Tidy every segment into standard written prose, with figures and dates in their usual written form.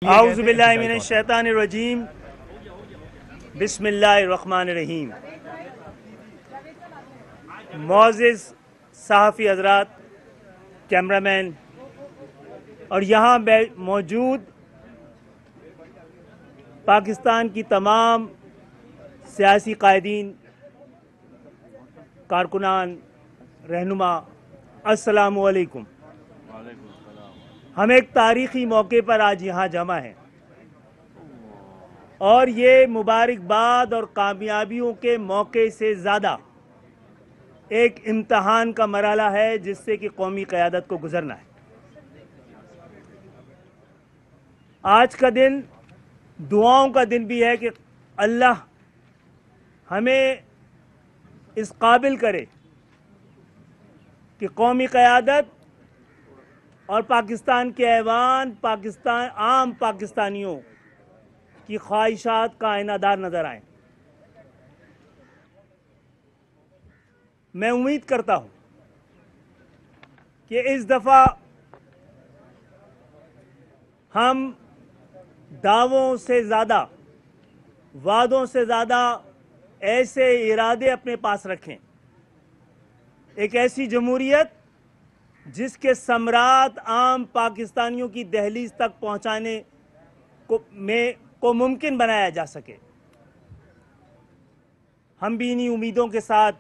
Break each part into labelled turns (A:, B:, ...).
A: اعوذ باللہ من الشیطان الرجیم بسم اللہ الرحمن الرحیم۔ معزز صحافی حضرات، کیمرہ مین اور یہاں موجود پاکستان کی تمام سیاسی قائدین، کارکنان، رہنما، السلام علیکم۔ ہم ایک تاریخی موقع پر آج یہاں جمع ہیں اور یہ مبارکباد اور کامیابیوں کے موقع سے زیادہ ایک امتحان کا مرحلہ ہے جس سے کہ قومی قیادت کو گزرنا ہے۔ آج کا دن دعاؤں کا دن بھی ہے کہ اللہ ہمیں اس قابل کرے کہ قومی قیادت اور پاکستان کے ایوان عام پاکستانیوں کی خواہشات کا آئینہ دار نظر آئیں۔ میں امید کرتا ہوں کہ اس دفعہ ہم دعووں سے زیادہ، وعدوں سے زیادہ ایسے ارادے اپنے پاس رکھیں، ایک ایسی جمہوریت جس کے ثمرات عام پاکستانیوں کی دہلیز تک پہنچانے کو ممکن بنایا جا سکے۔ ہم بھی انہی امیدوں کے ساتھ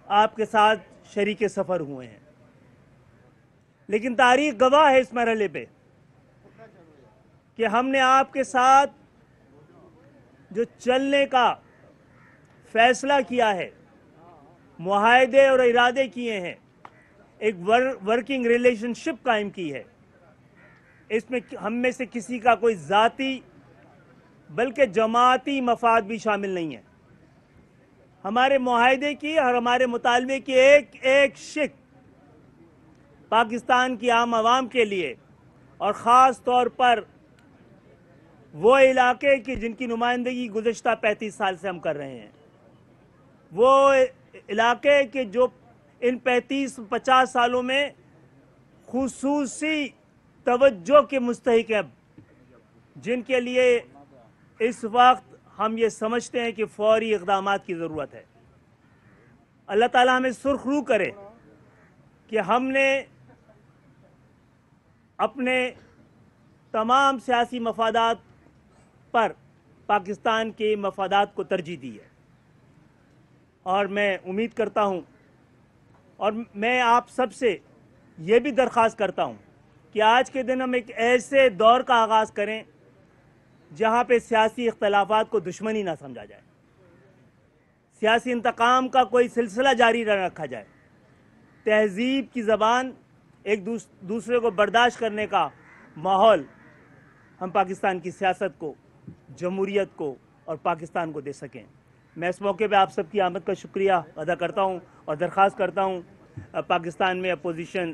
A: آپ کے ساتھ شریک سفر ہوئے ہیں، لیکن تاریخ گواہ ہے اس مرحلے پہ کہ ہم نے آپ کے ساتھ جو چلنے کا فیصلہ کیا ہے، معاہدے اور ارادے کیے ہیں، ایک ورکنگ ریلیشن شپ قائم کی ہے، اس میں ہم میں سے کسی کا کوئی ذاتی بلکہ جماعتی مفاد بھی شامل نہیں ہے۔ ہمارے معاہدے کی اور ہمارے مطالبے کی ایک ایک شق پاکستان کی عام عوام کے لیے اور خاص طور پر وہ علاقے کی جن کی نمائندگی گزشتہ 35 سال سے ہم کر رہے ہیں، وہ علاقے کے جو ان 50 سالوں میں خصوصی توجہ کے مستحق ہیں، جن کے لیے اس وقت ہم یہ سمجھتے ہیں کہ فوری اقدامات کی ضرورت ہے۔ اللہ تعالیٰ ہمیں سرخ رو کرے کہ ہم نے اپنے تمام سیاسی مفادات پر پاکستان کے مفادات کو ترجیح دی ہے، اور میں امید کرتا ہوں اور میں آپ سب سے یہ بھی درخواست کرتا ہوں کہ آج کے دن ہم ایک ایسے دور کا آغاز کریں جہاں پہ سیاسی اختلافات کو دشمنی نہ سمجھا جائے، سیاسی انتقام کا کوئی سلسلہ جاری نہ رکھا جائے، تہذیب کی زبان، ایک دوسرے کو برداشت کرنے کا ماحول ہم پاکستان کی سیاست کو، جمہوریت کو اور پاکستان کو دے سکیں۔ میں اس موقع پہ آپ سب کی آمد کا شکریہ ادا کرتا ہوں اور درخواست کرتا ہوں پاکستان میں اپوزیشن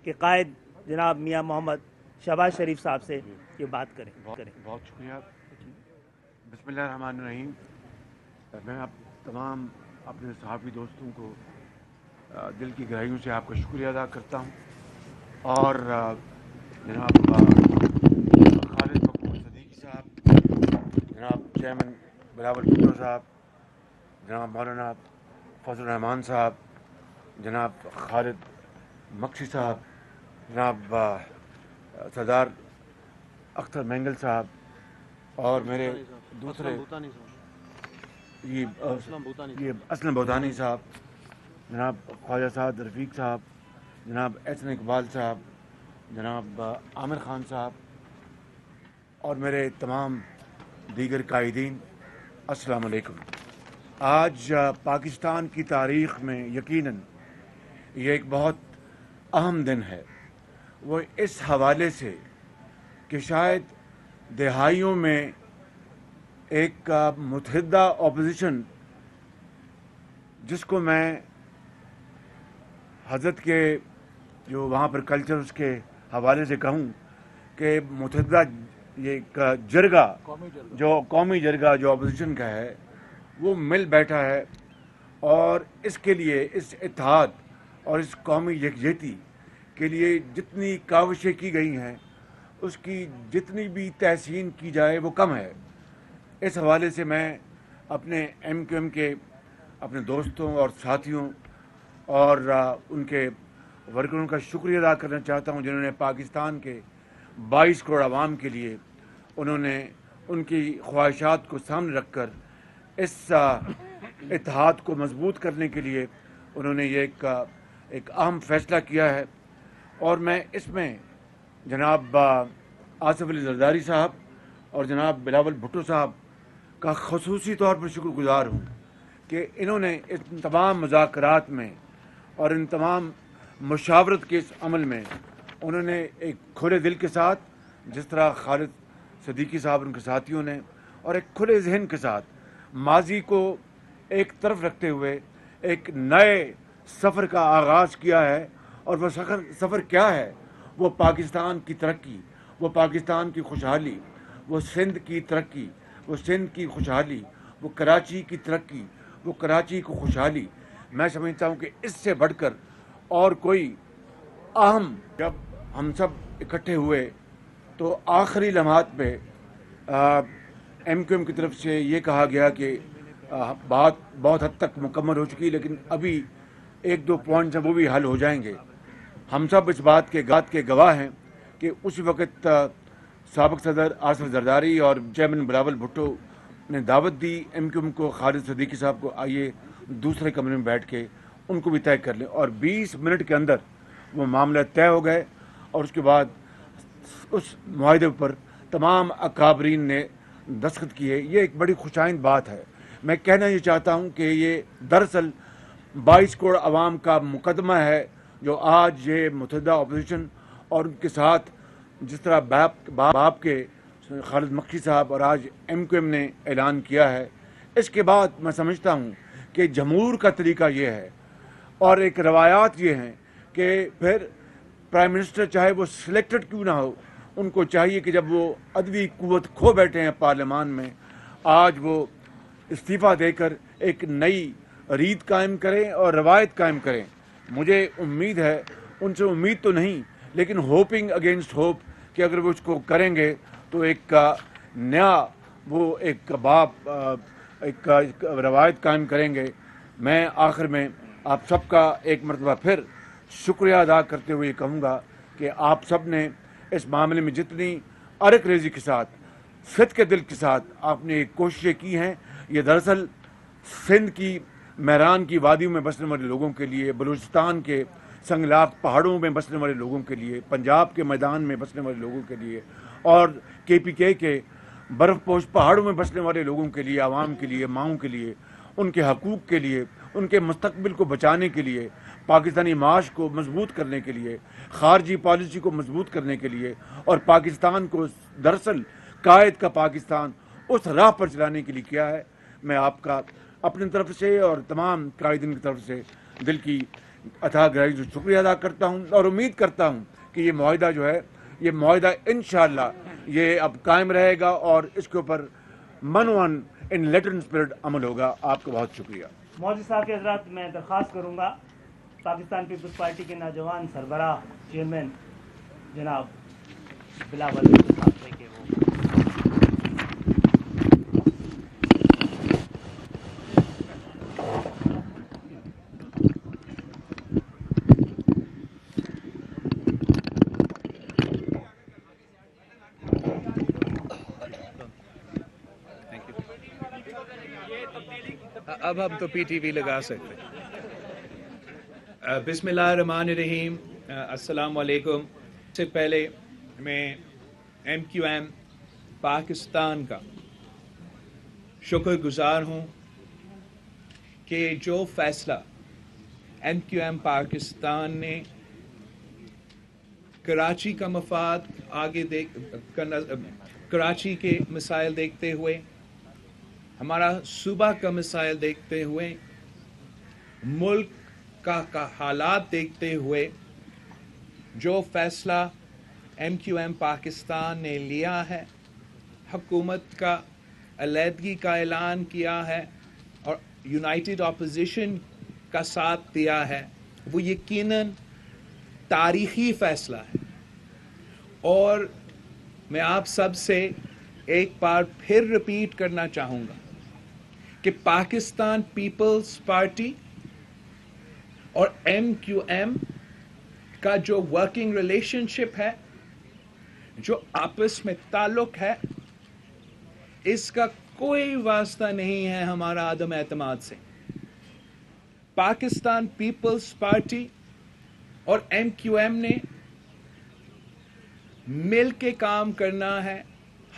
A: کے قائد جناب میاں محمد شہباز شریف صاحب سے یہ بات کریں۔
B: بہت شکریہ۔ بسم اللہ الرحمن الرحیم۔ میں تمام اپنے صحافی دوستوں کو دل کی گہرائیوں سے آپ کا شکریہ ادا کرتا ہوں، اور جناب خالد مقبول صدیقی صاحب، جناب چیئرمین بلاول بھٹو صاحب، جناب مولانا فضل الرحمان صاحب، جناب خالد مکسی صاحب، جناب سردار اختر مینگل صاحب، اور میرے دوسرے یہ اسلم بھوتانی صاحب، جناب خواجہ سعد رفیق صاحب، جناب احسن اقبال صاحب، جناب عامر خان صاحب، اور میرے تمام دیگر قائدین، السلام علیکم۔ آج پاکستان کی تاریخ میں یقیناً یہ ایک بہت اہم دن ہے، وہ اس حوالے سے کہ شاید دہائیوں میں ایک متحدہ اپوزیشن، جس کو میں حضرت کے جو وہاں پر کلچر اس کے حوالے سے کہوں کہ متحدہ یہ جرگہ، جو قومی جرگہ جو اپوزیشن کا ہے، وہ مل بیٹھا ہے، اور اس کے لیے اس اتحاد اور اس قومی یکجہتی کے لیے جتنی کاوشیں کی گئی ہیں اس کی جتنی بھی تحسین کی جائے وہ کم ہے. اس حوالے سے میں اپنے ایم کیو ایم کے اپنے دوستوں اور ساتھیوں اور ان کے ورکروں کا شکریہ ادا کرنا چاہتا ہوں جنہوں نے پاکستان کے 22 کروڑ عوام کے لیے انہوں نے ان کی خواہشات کو سامنے رکھ کر اس اتحاد کو مضبوط کرنے کے لیے انہوں نے یہ ایک اہم فیصلہ کیا ہے. اور میں اس میں جناب آصف علی زرداری صاحب اور جناب بلاول بھٹو صاحب کا خصوصی طور پر شکر گزار ہوں کہ انہوں نے ان تمام مذاکرات میں اور ان تمام مشاورت کے اس عمل میں انہوں نے ایک کھلے دل کے ساتھ، جس طرح خالد صدیقی صاحب ان کے ساتھیوں نے، اور ایک کھلے ذہن کے ساتھ ماضی کو ایک طرف رکھتے ہوئے ایک نئے سفر کا آغاز کیا ہے. اور وہ سفر کیا ہے؟ وہ پاکستان کی ترقی، وہ پاکستان کی خوشحالی، وہ سندھ کی ترقی، وہ سندھ کی خوشحالی، وہ کراچی کی ترقی، وہ کراچی کی خوشحالی. میں سمجھتا ہوں کہ اس سے بڑھ کر اور کوئی اہم، جب ہم سب اکٹھے ہوئے تو آخری لمحات پہ ایم کیو ایم کی طرف سے یہ کہا گیا کہ بات بہت حد تک مکمل ہو چکی، لیکن ابھی 1-2 پوائنٹس ہیں وہ بھی حل ہو جائیں گے. ہم سب اس بات کے گواہ ہیں کہ اسی وقت سابق صدر آصف زرداری اور چیئرمین بلاول بھٹو نے دعوت دی ایم کیو ایم کو، خالد صدیقی صاحب کو، آئیے دوسرے کمرے میں بیٹھ کے ان کو بھی طے کر لیں. اور 20 منٹ کے اندر وہ معاملہ طے ہو گئے اور اس کے بعد اس معاہدے پر تمام اکابرین نے دستخط کیے. یہ ایک بڑی خوشائند بات ہے. میں کہنا یہ چاہتا ہوں کہ یہ دراصل 22 کروڑ عوام کا مقدمہ ہے جو آج یہ متحدہ اپوزیشن اور ان کے ساتھ جس طرح باپ کے خالد مکھی صاحب اور آج ایم کیو ایم نے اعلان کیا ہے. اس کے بعد میں سمجھتا ہوں کہ جمہور کا طریقہ یہ ہے اور ایک روایات یہ ہیں کہ پھر پرائم منسٹر چاہے وہ سلیکٹڈ کیوں نہ ہو، ان کو چاہیے کہ جب وہ عدوی قوت کھو بیٹھے ہیں پارلیمان میں، آج وہ استعفیٰ دے کر ایک نئی ریت قائم کریں اور روایت قائم کریں. مجھے امید ہے، ان سے امید تو نہیں لیکن ہوپنگ اگینسٹ ہوپ، کہ اگر وہ اس کو کریں گے تو ایک نیا وہ ایک ایک روایت قائم کریں گے. میں آخر میں آپ سب کا ایک مرتبہ پھر شکریہ ادا کرتے ہوئے کہوں گا کہ آپ سب نے اس معاملے میں جتنی ارق ریزی کے ساتھ، صدق کے دل کے ساتھ آپ نے کوششیں کی ہیں. یہ دراصل سندھ کی میران کی وادیوں میں بسنے والے لوگوں کے لیے، بلوچستان کے سنگلاخ پہاڑوں میں بسنے والے لوگوں کے لیے، پنجاب کے میدان میں بسنے والے لوگوں کے لیے، اور KPK کے برف پوش پہاڑوں میں بسنے والے لوگوں کے لیے، عوام کے لیے، ماؤں کے لیے، ان کے حقوق کے لیے، ان کے مستقبل کو بچانے کے لیے، پاکستانی معاش کو مضبوط کرنے کے لیے، خارجی پالیسی کو مضبوط کرنے کے لیے، اور پاکستان کو دراصل قائد کا پاکستان اس راہ پر چلانے کے لیے کیا ہے. میں آپ کا اپنی طرف سے اور تمام قائدین کی طرف سے دل کی اتھاہ گہرائی سے شکریہ ادا کرتا ہوں اور امید کرتا ہوں کہ یہ معاہدہ جو ہے، یہ معاہدہ انشاءاللہ یہ اب قائم رہے گا اور اس کے اوپر من ان لیٹر اینڈ اسپرٹ عمل ہوگا. آپ کا بہت شکریہ.
A: مودی صاحب کے حضرات، میں درخواست کروں گا پاکستان پیپلز پارٹی کے نوجوان سربراہ چیئرمین جناب بلاول بھٹو صاحب سے کہ وہ
C: اب ہم تو PTV لگا سکتے ہیں. بسم اللہ الرحمن الرحیم. السلام علیکم. سے پہلے میں MQM پاکستان کا شکر گزار ہوں کہ جو فیصلہ MQM پاکستان نے کراچی کا مفاد آگے کراچی کے مسائل دیکھتے ہوئے، ہمارا صوبہ کا مسائل دیکھتے ہوئے، ملک کا حالات دیکھتے ہوئے جو فیصلہ MQM پاکستان نے لیا ہے، حکومت کا علیحدگی کا اعلان کیا ہے اور یونائٹڈ اپوزیشن کا ساتھ دیا ہے، وہ یقیناً تاریخی فیصلہ ہے. اور میں آپ سب سے ایک بار پھر ریپیٹ کرنا چاہوں گا کہ پاکستان پیپلز پارٹی اور MQM کا جو ورکنگ ریلیشن شپ ہے، جو آپس میں تعلق ہے، اس کا کوئی واسطہ نہیں ہے ہمارا عدم اعتماد سے۔ پاکستان پیپلز پارٹی اور MQM نے مل کے کام کرنا ہے،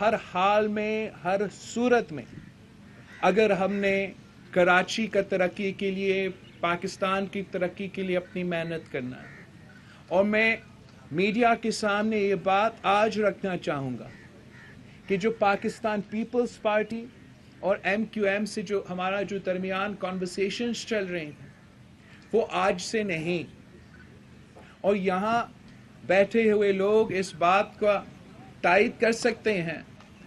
C: ہر حال میں، ہر صورت میں۔ اگر ہم نے کراچی کا ترقی کے لیے، پاکستان کی ترقی کے لیے اپنی محنت کرنا ہے، اور میں میڈیا کے سامنے یہ بات آج رکھنا چاہوں گا کہ جو پاکستان پیپلز پارٹی اور MQM سے جو ہمارا جو درمیان کانورسیشنز چل رہے ہیں وہ آج سے نہیں، اور یہاں بیٹھے ہوئے لوگ اس بات کا تائید کر سکتے ہیں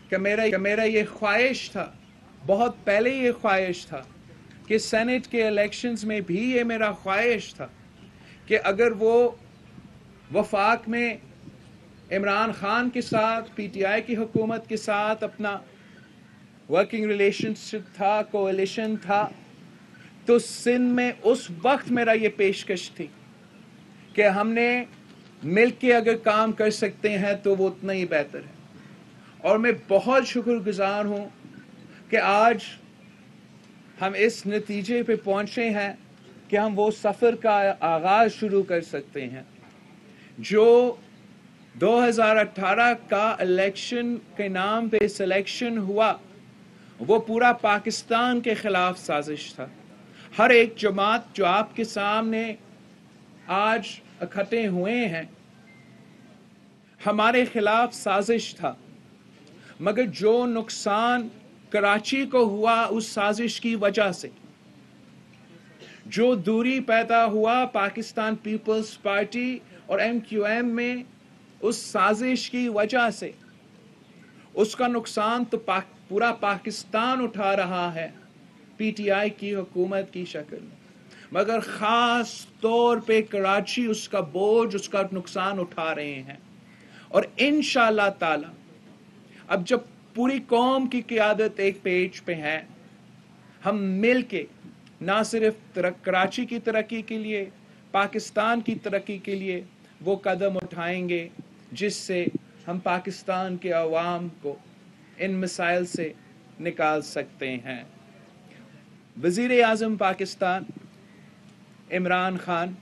C: کہ میرا یہ خواہش تھا، بہت پہلے یہ خواہش تھا کہ سینٹ کے الیکشنز میں بھی یہ میرا خواہش تھا کہ اگر وہ وفاق میں عمران خان کے ساتھ، PTI کی حکومت کے ساتھ اپنا ورکنگ ریلیشن شپ تھا، کولیشن تھا، تو سندھ میں اس وقت میرا یہ پیشکش تھی کہ ہم نے مل کے اگر کام کر سکتے ہیں تو وہ اتنا ہی بہتر ہے۔ اور میں بہت شکر گزار ہوں کہ آج ہم اس نتیجے پہ پہنچے ہیں کہ ہم وہ سفر کا آغاز شروع کر سکتے ہیں جو 2018 کا الیکشن کے نام پہ سلیکشن ہوا، وہ پورا پاکستان کے خلاف سازش تھا۔ ہر ایک جماعت جو آپ کے سامنے آج اکٹھے ہوئے ہیں ہمارے خلاف سازش تھا، مگر جو نقصان کراچی کو ہوا اس سازش کی وجہ سے، جو دوری پیدا ہوا پاکستان پیپلز پارٹی اور MQM میں اس سازش کی وجہ سے، اس کا نقصان تو پورا پاکستان اٹھا رہا ہے PTI کی حکومت کی شکل میں، مگر خاص طور پہ کراچی اس کا بوجھ، اس کا نقصان اٹھا رہے ہیں۔ اور انشاءاللہ تعالی اب جب پوری قوم کی قیادت ایک پیج پہ ہے، ہم مل کے نہ صرف کراچی کی ترقی کے لیے، پاکستان کی ترقی کے لیے وہ قدم اٹھائیں گے جس سے ہم پاکستان کے عوام کو ان مسائل سے نکال سکتے ہیں۔ وزیر اعظم پاکستان عمران خان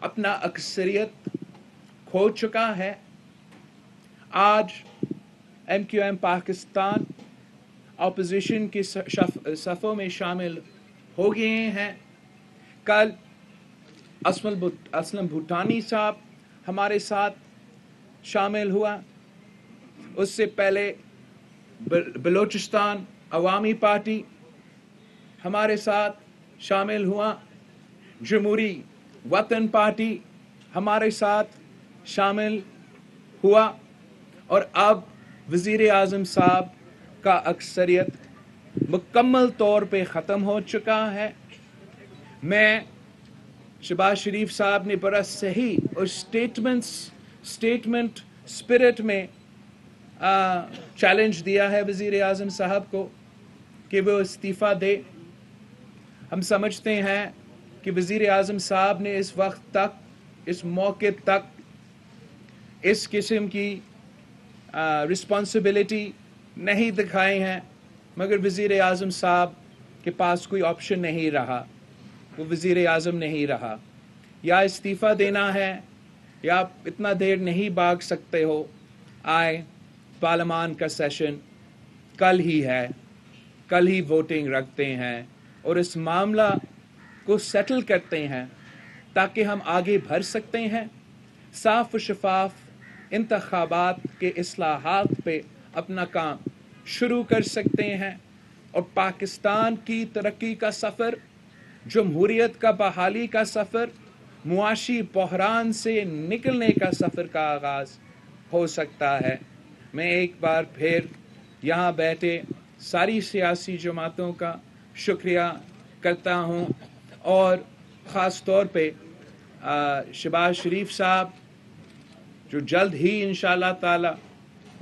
C: اپنا اکثریت کھو چکا ہے۔ آج MQM پاکستان اپوزیشن کی صفوں میں شامل ہو گئے ہیں۔ کل اسلم بھوٹانی صاحب ہمارے ساتھ شامل ہوا، اس سے پہلے بلوچستان عوامی پارٹی ہمارے ساتھ شامل ہوا، جمہوری وطن پارٹی ہمارے ساتھ شامل ہوا، اور اب وزیر اعظم صاحب کا اکثریت مکمل طور پہ ختم ہو چکا ہے۔ میں شہباز شریف صاحب نے بڑا صحیح اور اسٹیٹمنٹ اسپرٹ میں چیلنج دیا ہے وزیر اعظم صاحب کو کہ وہ استعفیٰ دے۔ ہم سمجھتے ہیں کہ وزیر اعظم صاحب نے اس وقت تک، اس موقع تک اس قسم کی رسپانسبلٹی نہیں دکھائی ہیں، مگر وزیر اعظم صاحب کے پاس کوئی آپشن نہیں رہا، وہ وزیر اعظم نہیں رہا۔ یا استعفیٰ دینا ہے یا اتنا دیر نہیں بھاگ سکتے ہو، آئے پارلیمان کا سیشن کل ہی ہے، کل ہی ووٹنگ رکھتے ہیں اور اس معاملہ کو سیٹل کرتے ہیں تاکہ ہم آگے بڑھ سکتے ہیں، صاف و شفاف انتخابات کے اصلاحات پہ اپنا کام شروع کر سکتے ہیں، اور پاکستان کی ترقی کا سفر، جمہوریت کا بحالی کا سفر، معاشی بحران سے نکلنے کا سفر کا آغاز ہو سکتا ہے۔ میں ایک بار پھر یہاں بیٹھے ساری سیاسی جماعتوں کا شکریہ کرتا ہوں، اور خاص طور پہ شہباز شریف صاحب جو جلد ہی انشاءاللہ تعالی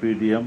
D: PDM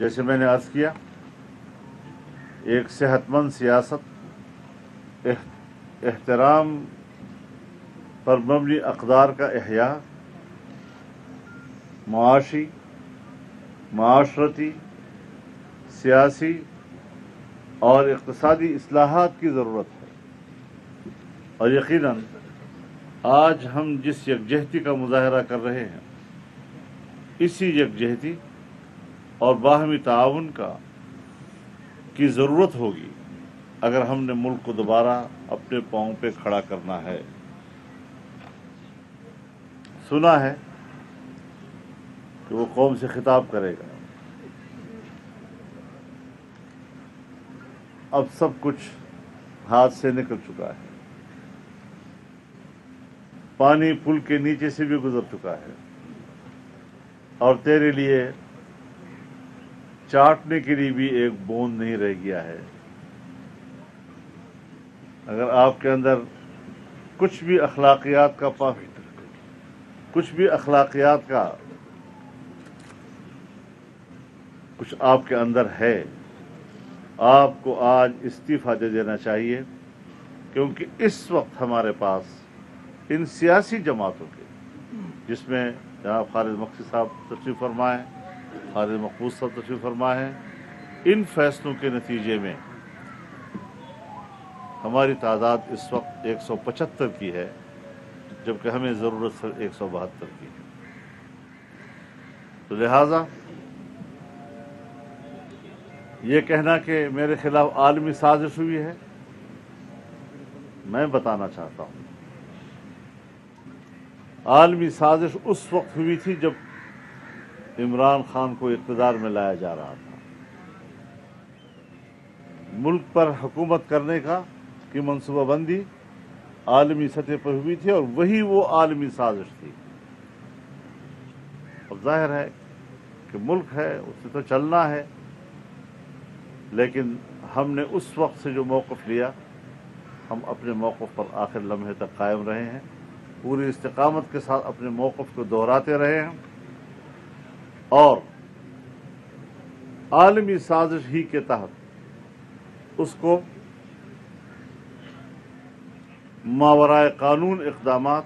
D: جیسے میں نے عرض کیا، ایک صحت مند سیاست، احترام پر مبنی اقدار کا احیاء، معاشی، معاشرتی، سیاسی اور اقتصادی اصلاحات کی ضرورت ہے، اور یقیناً آج ہم جس یکجہتی کا مظاہرہ کر رہے ہیں، اسی یکجہتی اور باہمی تعاون کی ضرورت ہوگی اگر ہم نے ملک کو دوبارہ اپنے پاؤں پہ کھڑا کرنا ہے۔ سنا ہے کہ وہ قوم سے خطاب کرے گا۔ اب سب کچھ ہاتھ سے نکل چکا ہے، پانی پل کے نیچے سے بھی گزر چکا ہے، اور تیرے لیے چاٹنے کے لیے بھی ایک بوند نہیں رہ گیا ہے۔ اگر آپ کے اندر کچھ بھی اخلاقیات کچھ آپ کے اندر ہے، آپ کو آج استعفیٰ دے دینا چاہیے، کیونکہ اس وقت ہمارے پاس ان سیاسی جماعتوں کے، جس میں جناب خالد مقصد صاحب تشریف فرما ہے، خالد مقبوض صاحب تشریف فرما ہے، ان فیصلوں کے نتیجے میں ہماری تعداد اس وقت 175 کی ہے، جبکہ ہمیں ضرورت صرف 172 کی ہے۔ تو لہذا یہ کہنا کہ میرے خلاف عالمی سازش ہوئی ہے، میں بتانا چاہتا ہوں عالمی سازش اس وقت ہوئی تھی جب عمران خان کو اقتدار میں لایا جا رہا تھا۔ ملک پر حکومت کرنے کی منصوبہ بندی عالمی سطح پر ہوئی تھی، اور وہی وہ عالمی سازش تھی۔ اب ظاہر ہے کہ ملک ہے، اس سے تو چلنا ہے، لیکن ہم نے اس وقت سے جو موقف لیا، ہم اپنے موقف پر آخر لمحے تک قائم رہے ہیں، پوری استقامت کے ساتھ اپنے موقف کو دہراتے رہے ہیں، اور عالمی سازش ہی کے تحت اس کو ماورائے قانون اقدامات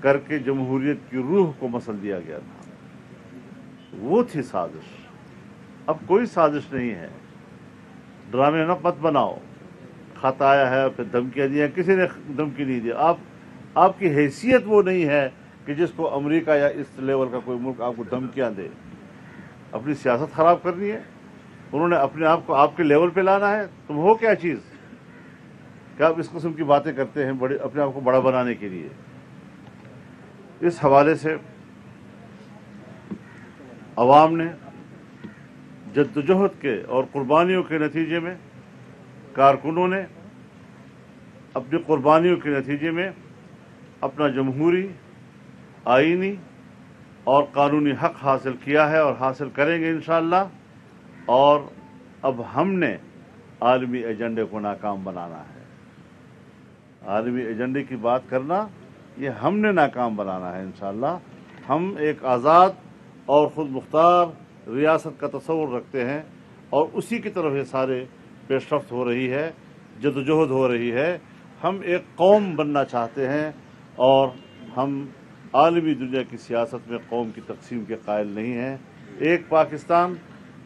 D: کر کے جمہوریت کی روح کو مسل دیا گیا تھا۔ وہ تھی سازش، اب کوئی سازش نہیں ہے۔ ڈرامے نہ مت بناؤ، خط آیا ہے پھر دھمکیاں دیا، کسی نے دھمکی نہیں دی۔ آپ کی حیثیت وہ نہیں ہے کہ جس کو امریکہ یا اس لیول کا کوئی ملک آپ کو دھمکیاں دے۔ اپنی سیاست خراب کرنی ہے، انہوں نے اپنے آپ کو آپ کے لیول پہ لانا ہے۔ تم ہو کیا چیز کہ آپ اس قسم کی باتیں کرتے ہیں اپنے آپ کو بڑا بنانے کے لیے؟ اس حوالے سے عوام نے جدوجہد کے اور قربانیوں کے نتیجے میں، کارکنوں نے اپنی قربانیوں کے نتیجے میں اپنا جمہوری، آئینی اور قانونی حق حاصل کیا ہے، اور حاصل کریں گے انشاءاللہ۔ اور اب ہم نے عالمی ایجنڈے کو ناکام بنانا ہے۔ عالمی ایجنڈے کی بات کرنا، یہ ہم نے ناکام بنانا ہے انشاءاللہ۔ ہم ایک آزاد اور خود مختار ریاست کا تصور رکھتے ہیں، اور اسی کی طرف یہ سارے پیش رفت ہو رہی ہے، جدوجہد ہو رہی ہے۔ ہم ایک قوم بننا چاہتے ہیں، اور ہم عالمی دنیا کی سیاست میں قوم کی تقسیم کے قائل نہیں ہیں۔ ایک پاکستان،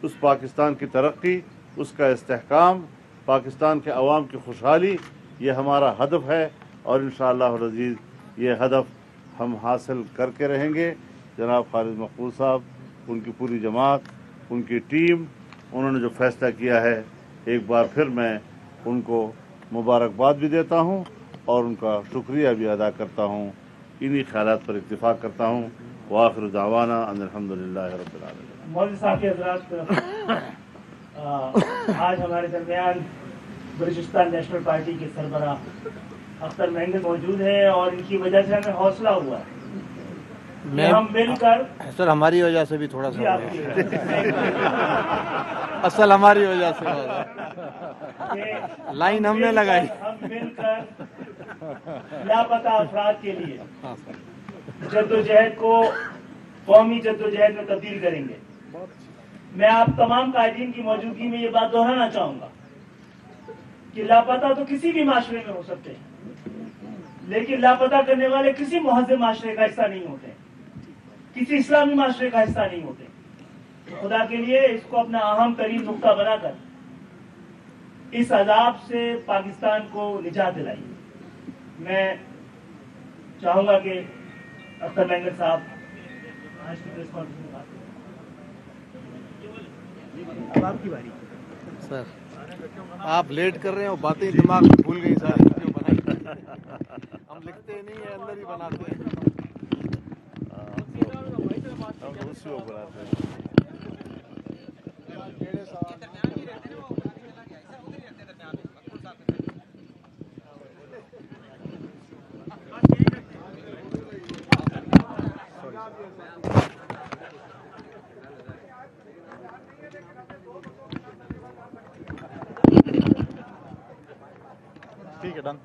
D: اس پاکستان کی ترقی، اس کا استحکام، پاکستان کے عوام کی خوشحالی، یہ ہمارا ہدف ہے، اور انشاءاللہ العزیز یہ ہدف ہم حاصل کر کے رہیں گے۔ جناب خالد مقبول صاحب، ان کی پوری جماعت، ان کی ٹیم، انہوں نے جو فیصلہ کیا ہے، ایک بار پھر میں ان کو مبارکباد بھی دیتا ہوں اور ان کا شکریہ بھی ادا کرتا ہوں۔ انہی خیالات پر اتفاق کرتا ہوں۔ وآخر دعوانا ان الحمدللہ رب العالمین۔
A: مولوی صاحب کے حضرات، آج ہمارے درمیان بلوچستان نیشنل پارٹی کے سربراہ اختر مہندی موجود ہیں، اور ان کی وجہ سے ہمیں حوصلہ ہوا ہے کہ ہم مل کر،
E: سر ہماری وجہ سے بھی تھوڑا
A: جی
E: سا
A: آپ کی
E: اصل ہماری وجہ سے لائن ہم نے لگائی۔
A: ہم مل کر لاپتہ افراد کے لیے جدوجہد کو قومی جدوجہد میں تبدیل کریں گے۔ میں آپ تمام قائدین کی موجودگی میں یہ بات دہرانا چاہوں گا کہ لاپتہ تو کسی بھی معاشرے میں ہو سکتے ہیں، لیکن لاپتہ کرنے والے کسی مہذب معاشرے کا حصہ نہیں ہوتے، کسی اسلامی معاشرے کا حصہ نہیں ہوتے. خدا کے لیے اس کو اپنا اہم ترین نقطہ بنا کر اس عذاب سے پاکستان کو نجات دلائیے. میں چاہوں گا کہ اختر مینگر صاحب آج کی پریس کانفرنس میں بات کریں. اب آپ کی باری.
E: سر آپ لیٹ کر رہے ہیں اور باتیں دماغ میں بھول گئی ساری. ہم لکھتے نہیں ہیں، اندر ہی بناتے ہیں. ٹھیک ہے، ڈن.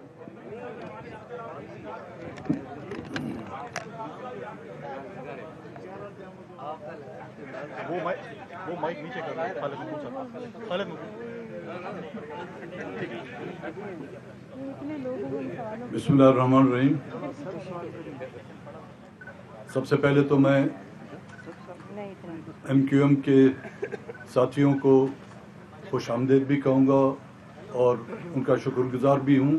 E: وہ مائک نیچے کر رہا ہے. خالد میں پوچھا، خالد میں.
F: بسم اللہ الرحمن الرحیم. سب سے پہلے تو میں ایم کیو ایم کے ساتھیوں کو خوش آمدید بھی کہوں گا اور ان کا شکر گزار بھی ہوں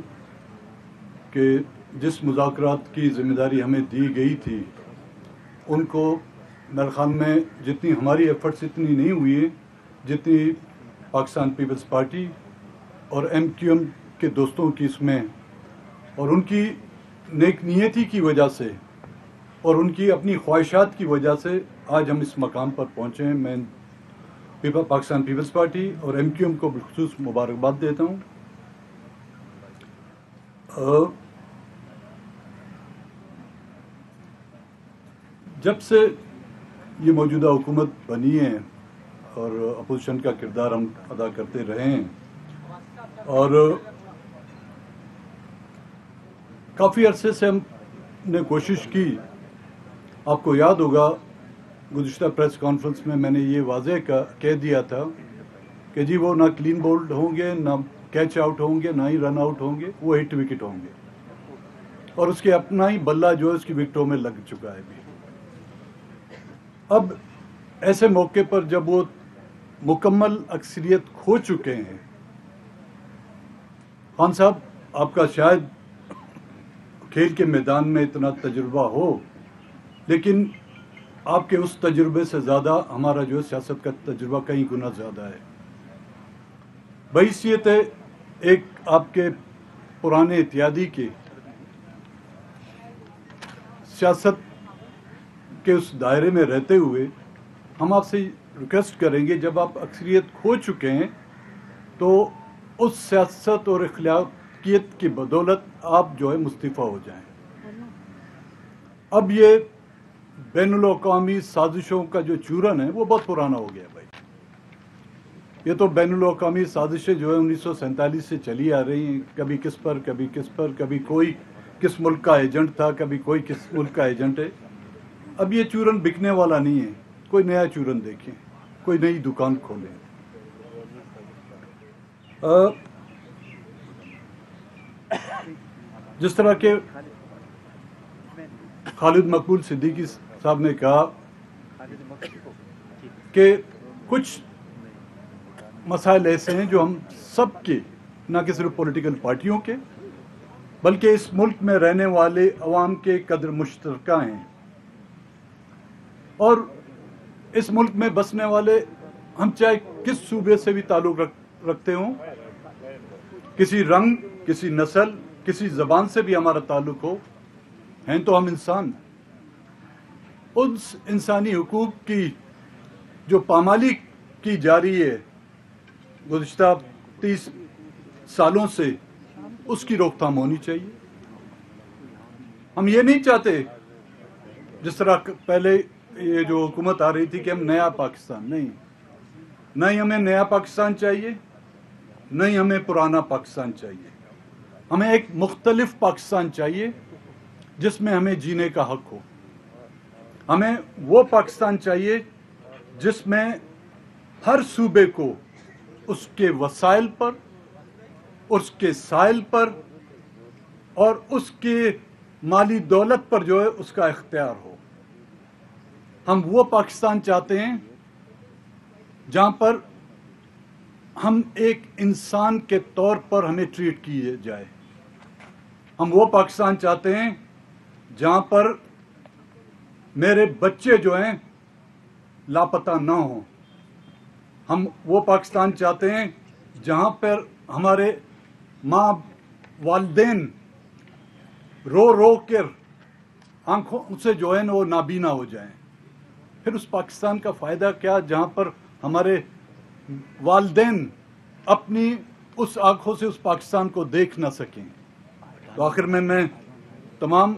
F: کہ جس مذاکرات کی ذمہ داری ہمیں دی گئی تھی ان کو میرے خیال میں جتنی ہماری ایفرٹس اتنی نہیں ہوئی ہے جتنی پاکستان پیپلز پارٹی اور ایم کیو ایم کے دوستوں کی اس میں اور ان کی نیک نیتی کی وجہ سے اور ان کی اپنی خواہشات کی وجہ سے آج ہم اس مقام پر پہنچے ہیں. میں پاکستان پیپلز پارٹی اور ایم کیو ایم کو بالخصوص مبارکباد دیتا ہوں. جب سے یہ موجودہ حکومت بنی ہے اور اپوزیشن کا کردار ہم ادا کرتے رہے ہیں اور کافی عرصے سے ہم نے کوشش کی. آپ کو یاد ہوگا گزشتہ پریس کانفرنس میں نے یہ واضح کہہ دیا تھا کہ جی وہ نہ کلین بولڈ ہوں گے، نہ کیچ آؤٹ ہوں گے، نہ ہی رن آؤٹ ہوں گے، وہ ہٹ وکٹ ہوں گے. اور اس کے اپنا ہی بلہ جو ہے اس کی وکٹوں میں لگ چکا ہے بھی. اب ایسے موقع پر جب وہ مکمل اکثریت کھو چکے ہیں، خان صاحب آپ کا شاید کھیل کے میدان میں اتنا تجربہ ہو، لیکن آپ کے اس تجربے سے زیادہ ہمارا جو ہے سیاست کا تجربہ کئی گنا زیادہ ہے. بحیثیت ہے ایک آپ کے پرانے اتحادی کے سیاست کے اس دائرے میں رہتے ہوئے ہم آپ سے ریکویسٹ کریں گے جب آپ اکثریت کھو چکے ہیں تو اس سیاست اور اخلاقیت کی بدولت آپ جو ہے مستعفی ہو جائیں. اب یہ بین الاقوامی سازشوں کا جو چورن ہے وہ بہت پرانا ہو گیا بھائی. یہ تو بین الاقوامی سازشیں جو ہے 1947 سے چلی آ رہی ہیں، کبھی کس پر کبھی کس پر، کبھی کوئی کس ملک کا ایجنٹ تھا، کبھی کوئی کس ملک کا ایجنٹ ہے. اب یہ چورن بکنے والا نہیں ہے. کوئی نیا چورن دیکھیں، کوئی نئی دکان کھولیں. جس طرح کہ خالد مقبول صدیقی صاحب نے کہا کہ کچھ مسائل ایسے ہیں جو ہم سب کے، نہ کہ صرف پولیٹیکل پارٹیوں کے بلکہ اس ملک میں رہنے والے عوام کے قدر مشترکہ ہیں، اور اس ملک میں بسنے والے ہم چاہے کس صوبے سے بھی تعلق رکھتے ہوں، کسی رنگ، کسی نسل، کسی زبان سے بھی ہمارا تعلق ہو، ہیں تو ہم انسان. اس انسانی حقوق کی جو پامالی کی جا رہی ہے گزشتہ 30 سالوں سے، اس کی روک تھام ہونی چاہیے. ہم یہ نہیں چاہتے جس طرح پہلے یہ جو حکومت آ رہی تھی کہ ہم نیا پاکستان، نہ ہی ہمیں نیا پاکستان چاہیے، نہ ہی ہمیں پرانا پاکستان چاہیے. ہمیں ایک مختلف پاکستان چاہیے جس میں ہمیں جینے کا حق ہو. ہمیں وہ پاکستان چاہیے جس میں ہر صوبے کو اس کے وسائل پر، اس کے سائل پر اور اس کے مالی دولت پر جو ہے اس کا اختیار ہو۔ ہم وہ پاکستان چاہتے ہیں جہاں پر ہم ایک انسان کے طور پر ہمیں ٹریٹ کیے جائے۔ ہم وہ پاکستان چاہتے ہیں جہاں پر میرے بچے جو ہیں لاپتہ نہ ہوں۔ ہم وہ پاکستان چاہتے ہیں جہاں پر ہمارے ماں والدین رو رو کر آنکھوں سے جو ہے نا وہ نابینا ہو جائیں۔ پھر اس پاکستان کا فائدہ کیا جہاں پر ہمارے والدین اپنی اس آنکھوں سے اس پاکستان کو دیکھ نہ سکیں۔ تو آخر میں تمام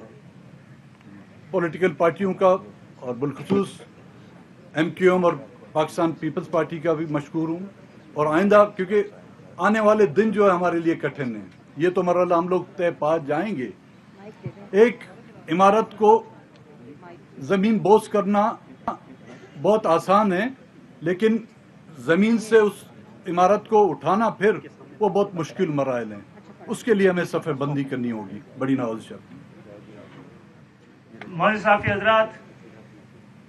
F: پولیٹیکل پارٹیوں کا اور بالخصوص ایم کیو ایم اور پاکستان پیپلز پارٹی کا بھی مشکور ہوں، اور آئندہ کیونکہ آنے والے دن جو ہے ہمارے لیے کٹھن ہیں، یہ تو مرحلہ ہم لوگ طے پا جائیں گے۔ ایک عمارت کو زمین بوس کرنا بہت آسان ہے، لیکن زمین سے اس عمارت کو اٹھانا پھر وہ بہت مشکل مراحل ہیں۔ اس کے لیے ہمیں صفحہ بندی کرنی ہوگی۔ بڑی نوازش ہے۔
A: معزز صحافی حضرات،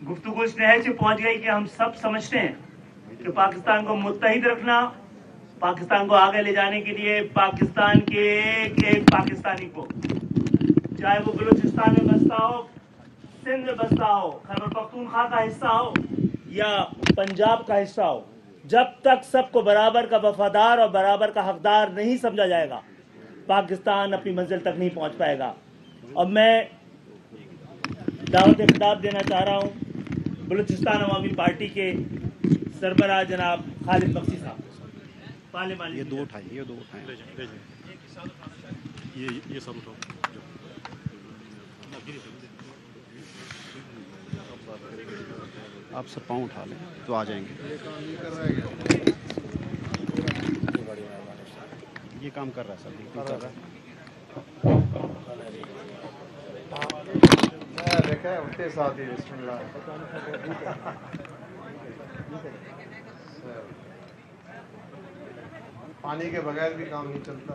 A: گفتگو اس نہج سے پہنچ گئی کہ ہم سب سمجھتے ہیں کہ پاکستان کو متحد رکھنا، پاکستان کو آگے لے جانے کے لیے پاکستان کے ایک ایک پاکستانی کو، چاہے وہ بلوچستان میں بستا ہو، سندھ میں بستا ہو، خیبر پختونخوا کا حصہ ہو یا پنجاب کا حصہ ہو، جب تک سب کو برابر کا وفادار اور برابر کا حقدار نہیں سمجھا جائے گا، پاکستان اپنی منزل تک نہیں پہنچ پائے گا۔ اور میں دعوت خطاب دینا چاہ رہا ہوں بلوچستان عوامی پارٹی کے سربراہ جناب خالد بخشی صاحب، پارلیمانی۔
G: یہ دو اٹھائیں، یہ سب اٹھاؤ۔ آپ سب پاؤں اٹھا لیں تو آ جائیں گے۔ یہ کام کر رہا ہے سر، کر رہا ہے۔
E: دیکھا ہے اٹھتے ساتھ ہی بسم اللہ۔ پانی کے بغیر بھی کام نہیں چلتا۔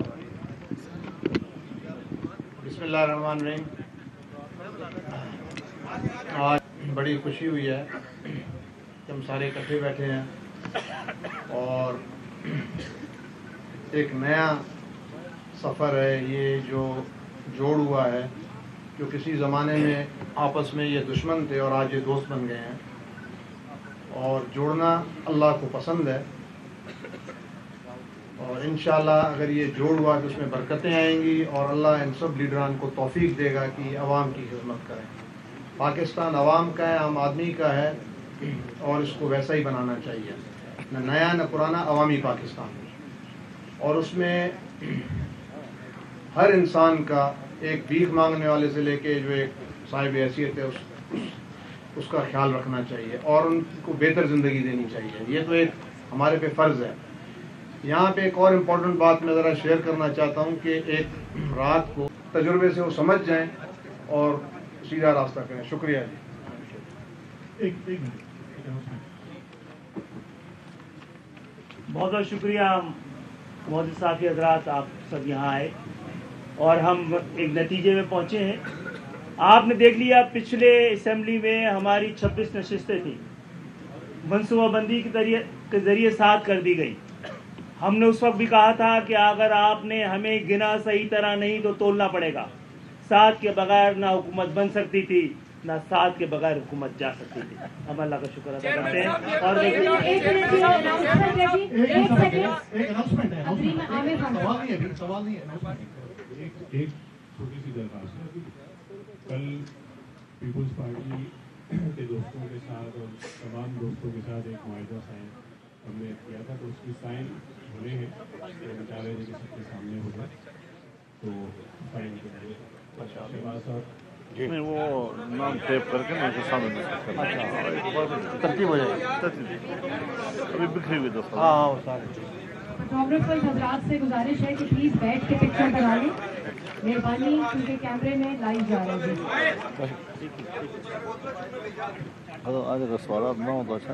E: بسم اللہ الرحمن الرحیم۔ آج بڑی خوشی ہوئی ہے کہ ہم سارے اکٹھے بیٹھے ہیں اور ایک نیا سفر ہے یہ جو جوڑ ہوا ہے، جو کسی زمانے میں آپس میں یہ دشمن تھے اور آج یہ دوست بن گئے ہیں، اور جوڑنا اللہ کو پسند ہے، اور انشاءاللہ اگر یہ جوڑ ہوا تو اس میں برکتیں آئیں گی اور اللہ ان سب لیڈران کو توفیق دے گا کہ عوام کی خدمت کریں۔ پاکستان عوام کا ہے، عام آدمی کا ہے، اور اس کو ویسا ہی بنانا چاہیے، نہ نیا نہ پرانا، عوامی پاکستان، اور اس میں ہر انسان کا ایک بھیک مانگنے والے سے لے کے جو ایک صاحب حیثیت ہے اس کا خیال رکھنا چاہیے اور ان کو بہتر زندگی دینی چاہیے۔ یہ تو ایک ہمارے پہ فرض ہے۔ یہاں پہ ایک اور امپورٹنٹ بات میں ذرا شیئر کرنا چاہتا ہوں کہ ایک رات کو تجربے سے وہ سمجھ جائیں اور سیدھا راستہ کریں۔ شکریہ جی۔
A: بہت بہت شکریہ معزز صحافی حضرات، آپ سب یہاں آئے اور ہم ایک نتیجے میں پہنچے ہیں۔ آپ نے دیکھ لیا پچھلے اسمبلی میں ہماری 26 نشستیں تھیں، منصوبہ بندی کے ذریعے 7 کر دی گئی۔ ہم نے اس وقت بھی کہا تھا کہ اگر آپ نے ہمیں گنا صحیح طرح نہیں تو تولنا پڑے گا۔ 7 کے بغیر نہ حکومت بن سکتی تھی، نہ 7 کے بغیر حکومت جا سکتی تھی۔ ہم اللہ کا شکر ادا کرتے ہیں۔ اور
H: ایک چھوٹی سی درخواست ہے، کل پیپلز پارٹی کے دوستوں کے ساتھ اور تمام دوستوں کے ساتھ ایک معاہدہ سائن ہم نے کیا تھا، تو اس کی سائن ہونے ہیں، ہم چاہ رہے تھے کہ سب کے سامنے ہو جائے، تو سائن کے لیے شہباز صاحب
D: وہ نام ٹیپ کر کے نا سامنے ترتیب ہو جائے گی، ابھی بکھری ہوئی دفعہ۔ ہاں وہ سارے
I: فوٹوگرافر حضرات سے گزارش ہے کہ پلیز بیٹھ کے پکچر بنا لیں، مہربانی، کیونکہ کیمرے میں لائیو جا رہا ہے۔
D: آج کا سوالات نہ ہوتا اچھا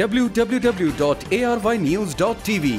J: www.arYnews.tv।